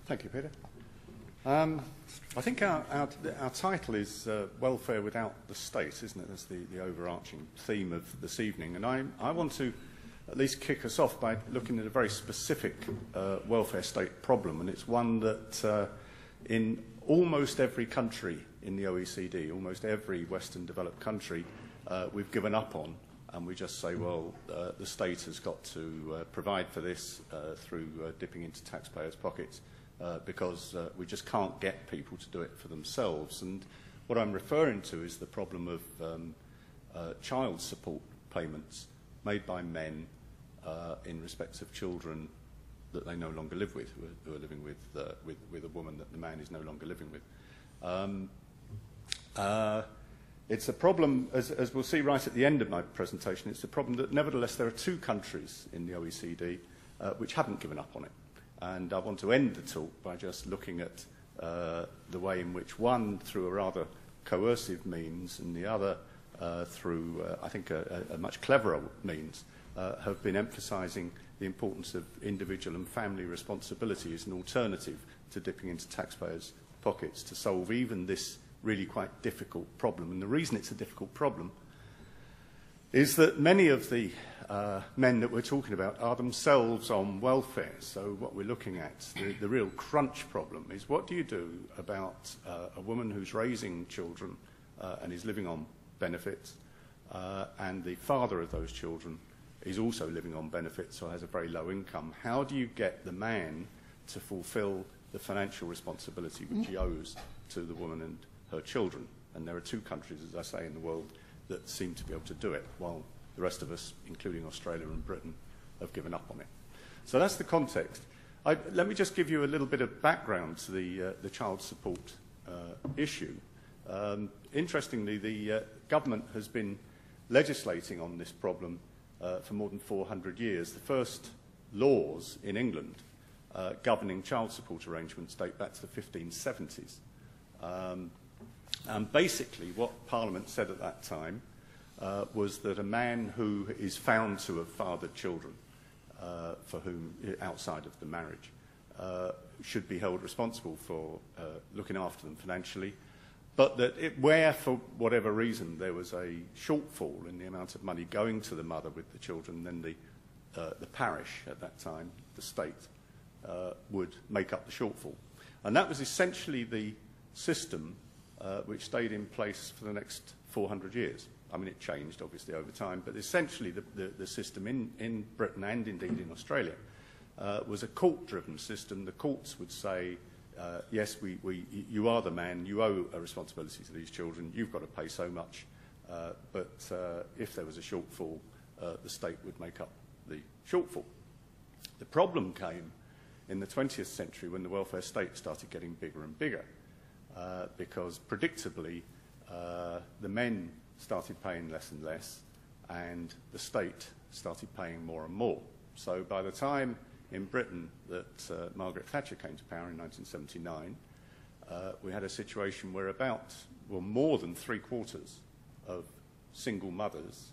Thank you, Peter. I think our title is Welfare Without the State, isn't it? That's the overarching theme of this evening. And I want to at least kick us off by looking at a very specific welfare state problem, and it's one that in almost every country in the OECD, almost every Western developed country, we've given up on, and we just say, well, the state has got to provide for this through dipping into taxpayers' pockets because we just can't get people to do it for themselves. And what I'm referring to is the problem of child support payments made by men in respect of children that they no longer live with, who are living with a woman that the man is no longer living with. It's a problem, as we'll see right at the end of my presentation, it's a problem that nevertheless there are two countries in the OECD which haven't given up on it. And I want to end the talk by just looking at the way in which one, through a rather coercive means, and the other through, I think, a much cleverer means, have been emphasising the importance of individual and family responsibility as an alternative to dipping into taxpayers' pockets to solve even this really quite difficult problem. And the reason it's a difficult problem is that many of the men that we're talking about are themselves on welfare. So what we're looking at, the real crunch problem, is what do you do about a woman who's raising children and is living on benefits, and the father of those children is also living on benefits or has a very low income? How do you get the man to fulfil the financial responsibility which he owes to the woman and her children? And there are two countries, as I say, in the world that seem to be able to do it, while the rest of us, including Australia and Britain, have given up on it. So that's the context. Let me just give you a little bit of background to the child support issue. Interestingly, the government has been legislating on this problem for more than 400 years. The first laws in England governing child support arrangements date back to the 1570s. And basically what Parliament said at that time was that a man who is found to have fathered children for whom, outside of the marriage, should be held responsible for looking after them financially, but that where, for whatever reason, there was a shortfall in the amount of money going to the mother with the children, then the parish at that time, the state, would make up the shortfall. And that was essentially the system which stayed in place for the next 400 years. I mean, it changed, obviously, over time, but essentially the system in Britain and indeed in Australia was a court-driven system. The courts would say, yes, you are the man, you owe a responsibility to these children, you've got to pay so much, but if there was a shortfall, the state would make up the shortfall. The problem came in the 20th century when the welfare state started getting bigger and bigger, because predictably the men started paying less and less, and the state started paying more and more. So by the time in Britain that Margaret Thatcher came to power in 1979, we had a situation where more than 3/4 of single mothers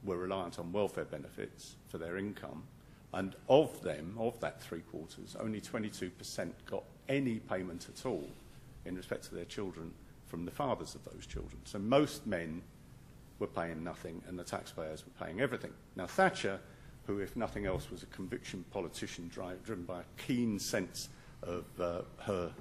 were reliant on welfare benefits for their income, and of that 3/4, only 22% got any payment at all in respect to their children from the fathers of those children. So most men were paying nothing and the taxpayers were paying everything. Now Thatcher, who if nothing else was a conviction politician driven by a keen sense of her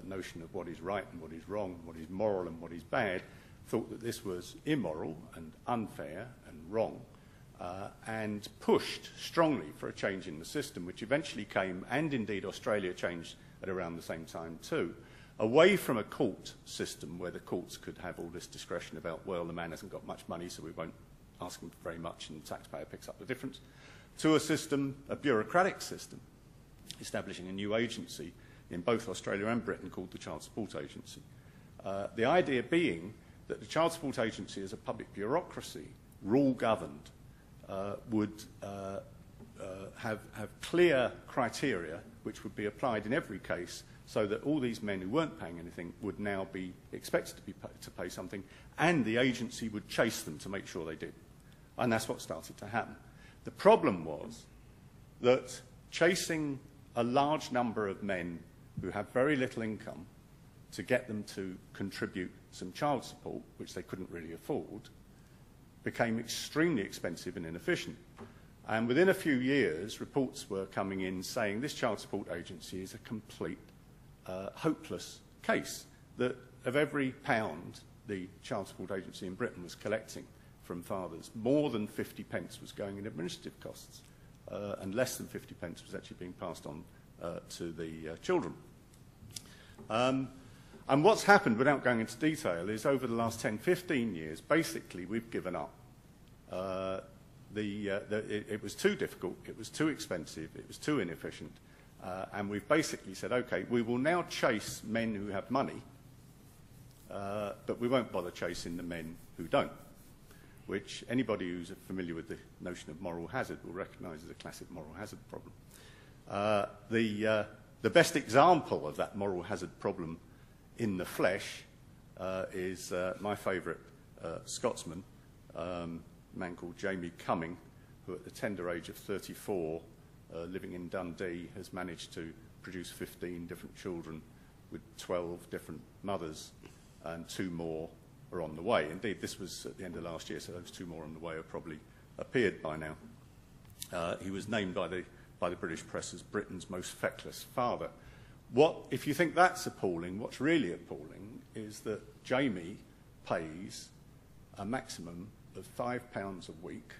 notion of what is right and what is wrong, what is moral and what is bad, thought that this was immoral and unfair and wrong, and pushed strongly for a change in the system, which eventually came, and indeed Australia changed at around the same time too, away from a court system where the courts could have all this discretion about, well, the man hasn't got much money, so we won't ask him very much and the taxpayer picks up the difference, to a system, a bureaucratic system, establishing a new agency in both Australia and Britain called the Child Support Agency. The idea being that the Child Support Agency as a public bureaucracy, rule-governed, would have clear criteria which would be applied in every case, so that all these men who weren't paying anything would now be expected to pay something, and the agency would chase them to make sure they did. And that's what started to happen. The problem was that chasing a large number of men who have very little income to get them to contribute some child support, which they couldn't really afford, became extremely expensive and inefficient. And within a few years, reports were coming in saying this child support agency is a complete hopeless case, that of every pound the child support agency in Britain was collecting from fathers, more than 50 pence was going in administrative costs, and less than 50 pence was actually being passed on to the children. And what's happened, without going into detail, is over the last 10, 15 years, basically we've given up. It was too difficult, it was too expensive, it was too inefficient, and we've basically said, okay, we will now chase men who have money, but we won't bother chasing the men who don't, which anybody who's familiar with the notion of moral hazard will recognise as a classic moral hazard problem. The best example of that moral hazard problem in the flesh is my favourite Scotsman, a man called Jamie Cumming, who at the tender age of 34, living in Dundee, has managed to produce 15 different children with 12 different mothers, and 2 more are on the way. Indeed, this was at the end of last year, so those 2 more on the way have probably appeared by now. He was named by the British press as Britain's most feckless father. If you think that's appalling, what's really appalling is that Jamie pays a maximum of £5 a week,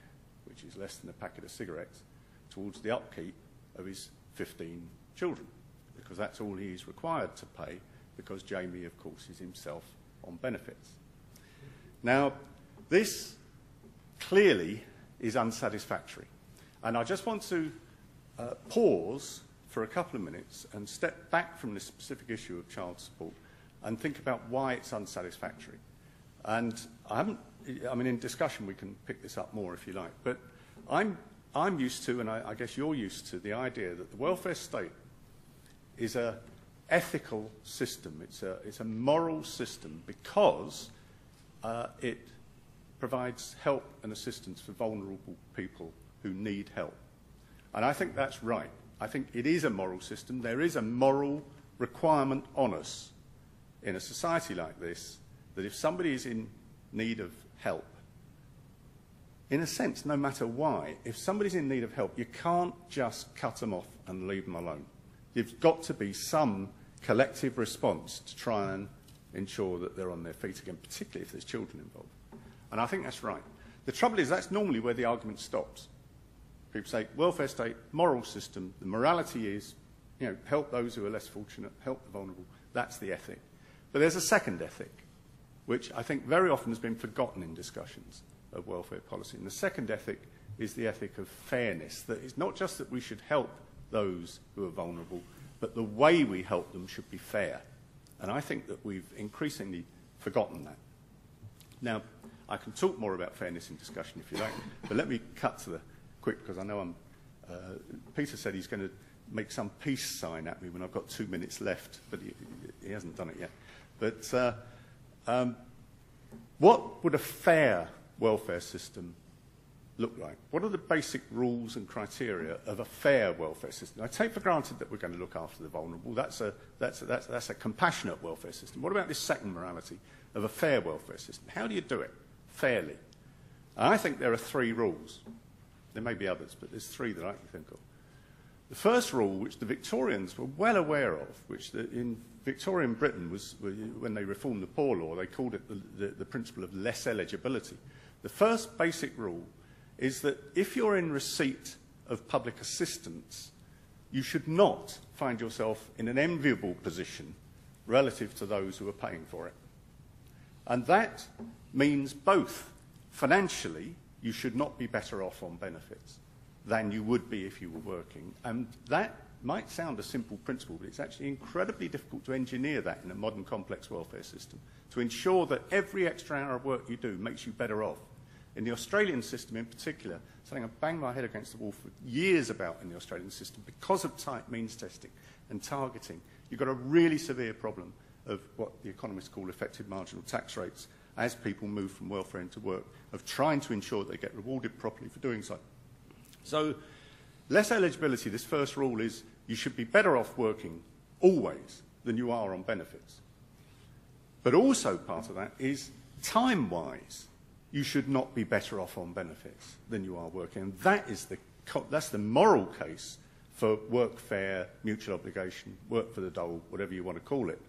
which is less than a packet of cigarettes, towards the upkeep of his 15 children, because that's all he's required to pay, because Jamie, of course, is himself on benefits. Now, this clearly is unsatisfactory, and I just want to pause for a couple of minutes and step back from this specific issue of child support and think about why it's unsatisfactory. And in discussion we can pick this up more if you like, but I'm used to, and I guess you're used to, the idea that the welfare state is an ethical system. It's a moral system because it provides help and assistance for vulnerable people who need help. And I think that's right. I think it is a moral system. There is a moral requirement on us in a society like this that if somebody is in need of help, in a sense, no matter why, if somebody's in need of help, you can't just cut them off and leave them alone. There's got to be some collective response to try and ensure that they're on their feet again, particularly if there's children involved. And I think that's right. The trouble is that's normally where the argument stops. People say, welfare state, moral system, the morality is, help those who are less fortunate, help the vulnerable. That's the ethic. But there's a second ethic, which I think very often has been forgotten in discussions of welfare policy. And the second ethic is the ethic of fairness, that it's not just that we should help those who are vulnerable, but the way we help them should be fair. And I think that we've increasingly forgotten that. Now, I can talk more about fairness in discussion if you like, but let me cut to the quick, because I know Peter said he's going to make some peace sign at me when I've got 2 minutes left, but he hasn't done it yet. But what would a fair welfare system look like? What are the basic rules and criteria of a fair welfare system? I take for granted that we're going to look after the vulnerable. That's a compassionate welfare system. What about this second morality of a fair welfare system? How do you do it fairly? And I think there are 3 rules. There may be others, but there's 3 that I can think of. The first rule, which the Victorians were well aware of, which in Victorian Britain was, when they reformed the Poor Law, they called it the principle of less eligibility. The first basic rule is that if you're in receipt of public assistance, you should not find yourself in an enviable position relative to those who are paying for it. And that means both financially, you should not be better off on benefits than you would be if you were working. And that might sound a simple principle, but it's actually incredibly difficult to engineer that in a modern complex welfare system, to ensure that every extra hour of work you do makes you better off. In the Australian system in particular, something I've banged my head against the wall for years about in the Australian system, because of tight means testing and targeting, you've got a really severe problem of what the economists call effective marginal tax rates as people move from welfare into work, of trying to ensure they get rewarded properly for doing so. So Less eligibility, this first rule is you should be better off working always than you are on benefits. But also part of that is time-wise, you should not be better off on benefits than you are working. And that's the moral case for workfare, mutual obligation, work for the dole, whatever you want to call it.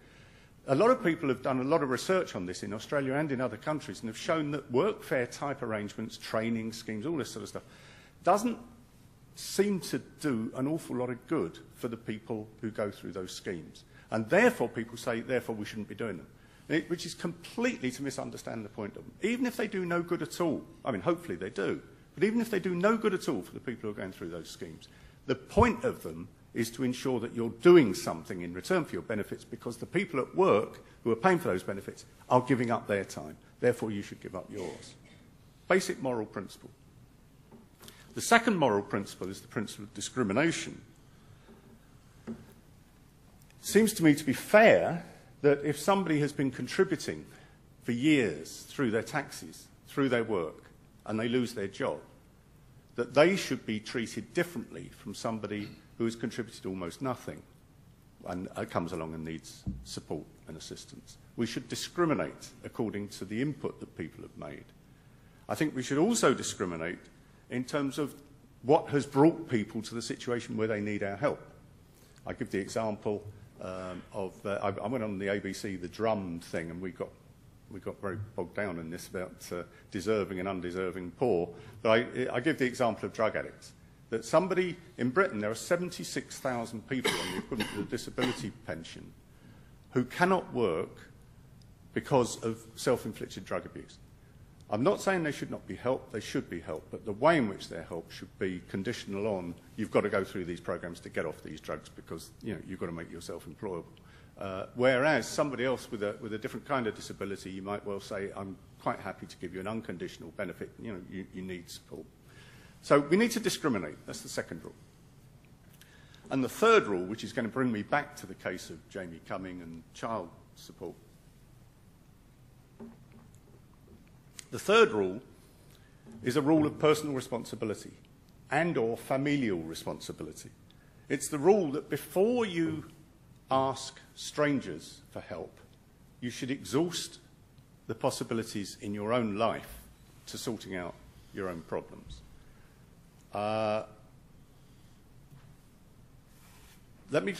A lot of people have done a lot of research on this in Australia and in other countries and have shown that workfare type arrangements, training schemes, all this sort of stuff, doesn't seem to do an awful lot of good for the people who go through those schemes. And therefore people say, therefore we shouldn't be doing them, which is completely to misunderstand the point of them. Even if they do no good at all, I mean, hopefully they do, but even if they do no good at all for the people who are going through those schemes, the point of them is to ensure that you're doing something in return for your benefits, because the people at work who are paying for those benefits are giving up their time. Therefore, you should give up yours. Basic moral principle. The second moral principle is the principle of discrimination. It seems to me to be fair that if somebody has been contributing for years through their taxes, through their work, and they lose their job, that they should be treated differently from somebody who has contributed almost nothing and comes along and needs support and assistance. We should discriminate according to the input that people have made. I think we should also discriminate in terms of what has brought people to the situation where they need our help. I give the example of, I went on the ABC, the drum thing, and we got very bogged down in this about deserving and undeserving poor. But I give the example of drug addicts. That somebody in Britain, there are 76,000 people on the equivalent of a disability pension who cannot work because of self-inflicted drug abuse. I'm not saying they should not be helped, they should be helped, but the way in which they're helped should be conditional on you've got to go through these programs to get off these drugs because you've got to make yourself employable. Whereas somebody else with a different kind of disability, you might well say, I'm quite happy to give you an unconditional benefit, you need support. So we need to discriminate. That's the second rule. And the third rule, which is going to bring me back to the case of Jamie Cumming and child support. The third rule is a rule of personal responsibility and or familial responsibility. It's the rule that before you ask strangers for help, you should exhaust the possibilities in your own life to sorting out your own problems. Let me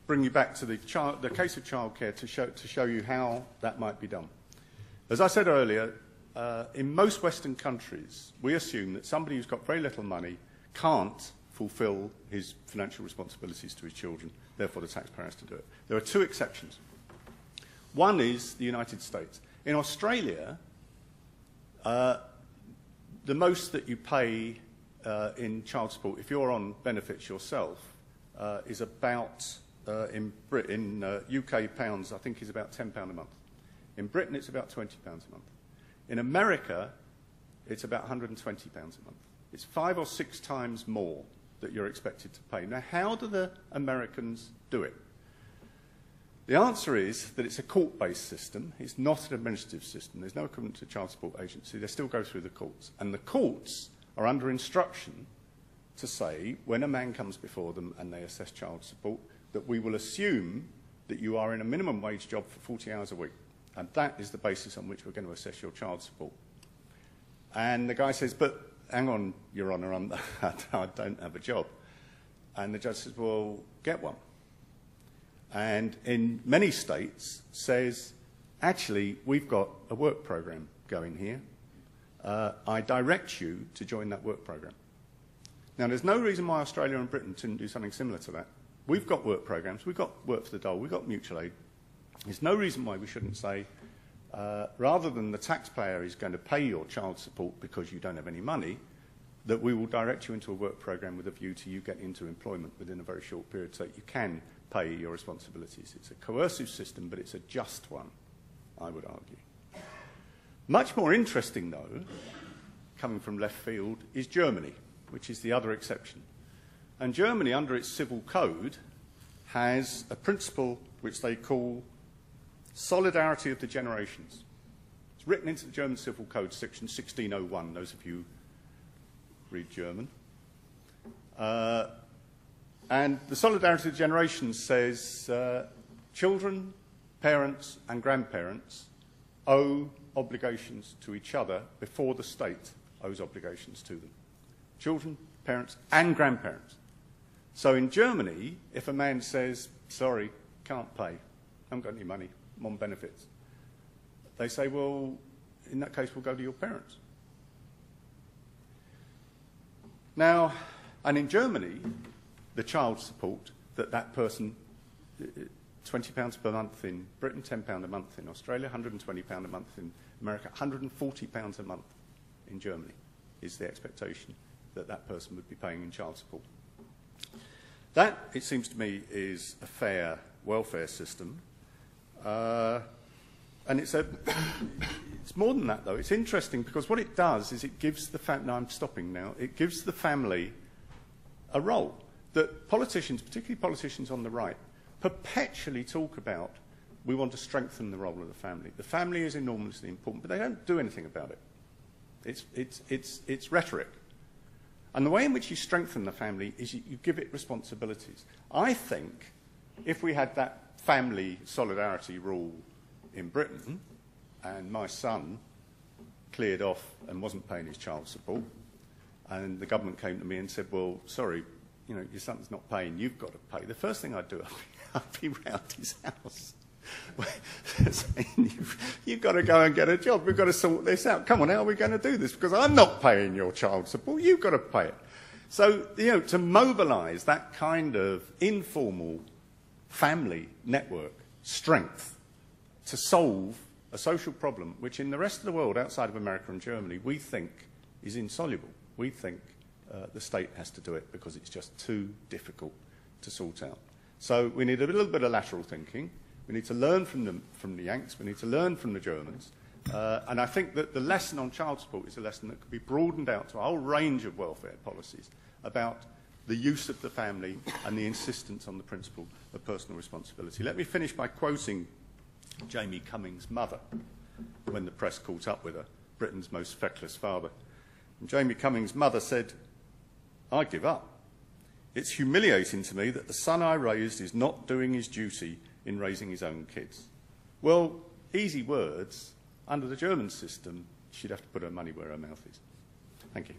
bring you back to the case of childcare to show you how that might be done. As I said earlier, in most Western countries, we assume that somebody who's got very little money can't fulfil his financial responsibilities to his children, therefore the taxpayer has to do it. There are two exceptions. One is the United States. In Australia, the most that you pay in child support, if you're on benefits yourself, is about, in UK pounds, I think is about £10 a month. In Britain, it's about £20 a month. In America, it's about £120 a month. It's 5 or 6 times more that you're expected to pay. Now, how do the Americans do it? The answer is that it's a court-based system. It's not an administrative system. There's no equivalent to a child support agency. They still go through the courts. And the courts are under instruction to say, when a man comes before them and they assess child support, that we will assume that you are in a minimum wage job for 40 hours a week. And that is the basis on which we're going to assess your child support. And the guy says, but hang on, Your Honour, I don't have a job. And the judge says, well, get one. And in many states says, actually, we've got a work programme going here. I direct you to join that work programme. Now, there's no reason why Australia and Britain shouldn't do something similar to that. We've got work programmes, we've got work for the dole, we've got mutual aid. There's no reason why we shouldn't say, rather than the taxpayer is going to pay your child support because you don't have any money, that we will direct you into a work programme with a view to you getting into employment within a very short period so that you can pay your responsibilities. It's a coercive system, but it's a just one, I would argue. Much more interesting, though, coming from left field, is Germany, which is the other exception. And Germany, under its civil code, has a principle which they call solidarity of the generations. It's written into the German Civil Code, section 1601, those of you who read German. And the solidarity of generations says children, parents and grandparents owe obligations to each other before the state owes obligations to them. Children, parents and grandparents. So in Germany, if a man says, sorry, can't pay, haven't got any money, I'm on benefits, they say, well, in that case, we'll go to your parents. Now, and in Germany, the child support that person, £20 per month in Britain, £10 a month in Australia, £120 a month in America, £140 a month in Germany is the expectation that that person would be paying in child support. That, it seems to me, is a fair welfare system. And it's more than that, though. It's interesting because what it does is it gives the family, I'm stopping now, it gives the family a role that politicians, particularly politicians on the right, perpetually talk about. We want to strengthen the role of the family. The family is enormously important, but they don't do anything about it. It's rhetoric. And the way in which you strengthen the family is you give it responsibilities. I think if we had that family solidarity rule in Britain and my son cleared off and wasn't paying his child support and the government came to me and said, well, sorry, you know, your son's not paying, you've got to pay. The first thing I'd do, I'd be round his house saying, you've got to go and get a job. We've got to sort this out. Come on, how are we going to do this? Because I'm not paying your child support. You've got to pay it. So, you know, to mobilise that kind of informal family network strength to solve a social problem, which in the rest of the world, outside of America and Germany, we think is insoluble. We think the state has to do it because it's just too difficult to sort out. So we need a little bit of lateral thinking. We need to learn from the Yanks. We need to learn from the Germans. And I think that the lesson on child support is a lesson that could be broadened out to a whole range of welfare policies about the use of the family and the insistence on the principle of personal responsibility. Let me finish by quoting Jamie Cummings' mother when the press caught up with her, Britain's most feckless father. And Jamie Cummings' mother said, I give up. It's humiliating to me that the son I raised is not doing his duty in raising his own kids. Well, easy words. Under the German system, she'd have to put her money where her mouth is. Thank you.